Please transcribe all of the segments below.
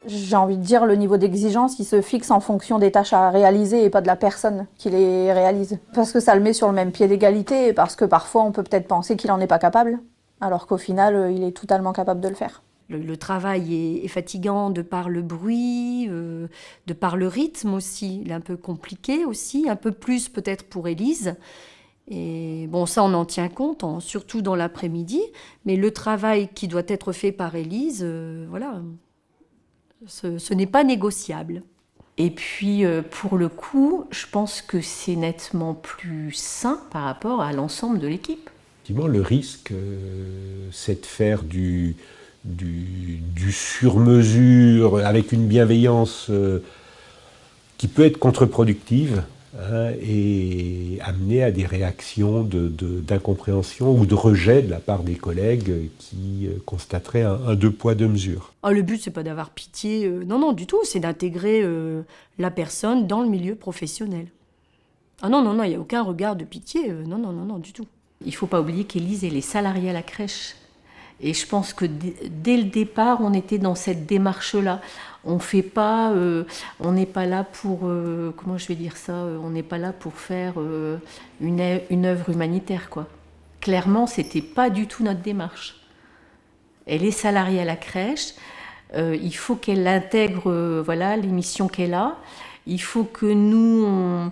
J'ai envie de dire, le niveau d'exigence, il se fixe en fonction des tâches à réaliser et pas de la personne qui les réalise. Parce que ça le met sur le même pied d'égalité et parce que parfois on peut peut-être penser qu'il n'en est pas capable, alors qu'au final, il est totalement capable de le faire. Le travail est fatigant de par le bruit, de par le rythme aussi. Il est un peu compliqué aussi, un peu plus peut-être pour Élise. Et bon, ça, on en tient compte, surtout dans l'après-midi. Mais le travail qui doit être fait par Élise, voilà, ce n'est pas négociable. Et puis, pour le coup, je pense que c'est nettement plus sain par rapport à l'ensemble de l'équipe. Effectivement, le risque, c'est de faire du sur-mesure avec une bienveillance qui peut être contre-productive, hein, et amener à des réactions d'incompréhension ou de rejet de la part des collègues qui constateraient un deux poids, deux mesures. Ah, le but, c'est pas d'avoir pitié, non, non, du tout, c'est d'intégrer la personne dans le milieu professionnel. Ah non, non, non, il n'y a aucun regard de pitié, non, non, non, non, du tout. Il ne faut pas oublier qu'Élise, elle est salariée à la crèche. Et je pense que dès le départ, on était dans cette démarche-là. On fait pas, on n'est pas là pour, comment je vais dire ça, on n'est pas là pour faire une œuvre humanitaire, quoi. Clairement, c'était pas du tout notre démarche. Elle est salariée à la crèche. Il faut qu'elle intègre, voilà, les missions qu'elle a. Il faut que nous,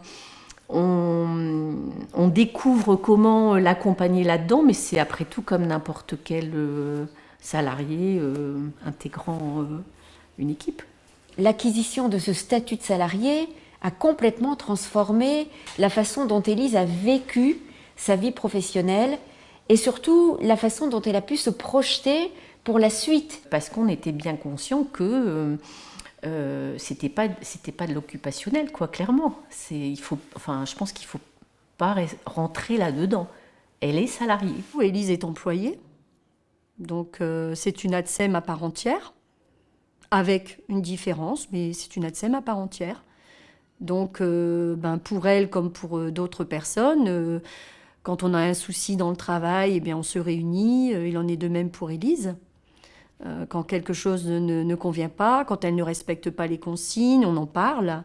on découvre comment l'accompagner là-dedans, mais c'est après tout comme n'importe quel salarié intégrant une équipe. L'acquisition de ce statut de salarié a complètement transformé la façon dont Élise a vécu sa vie professionnelle et surtout la façon dont elle a pu se projeter pour la suite. Parce qu'on était bien conscient que c'était pas de l'occupationnel, quoi, clairement. Je pense qu'il faut pas rentrer là-dedans. Elle est salariée. Élise est employée, donc c'est une ATSEM à part entière, avec une différence, mais c'est une ATSEM à part entière. Donc pour elle comme pour d'autres personnes, quand on a un souci dans le travail, eh bien, on se réunit, il en est de même pour Élise. Quand quelque chose ne convient pas, quand elle ne respecte pas les consignes, on en parle.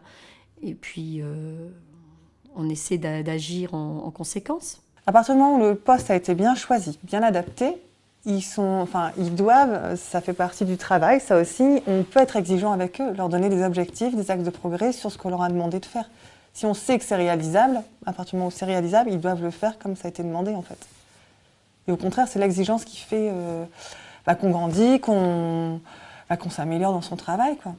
Et puis, on essaie d'agir en conséquence. À partir du moment où le poste a été bien choisi, bien adapté, ils doivent, ça fait partie du travail, ça aussi, on peut être exigeant avec eux, leur donner des objectifs, des axes de progrès sur ce qu'on leur a demandé de faire. Si on sait que c'est réalisable, à partir du moment où c'est réalisable, ils doivent le faire comme ça a été demandé en fait. Et au contraire, c'est l'exigence qui fait qu'on grandit, qu'on s'améliore dans son travail, quoi.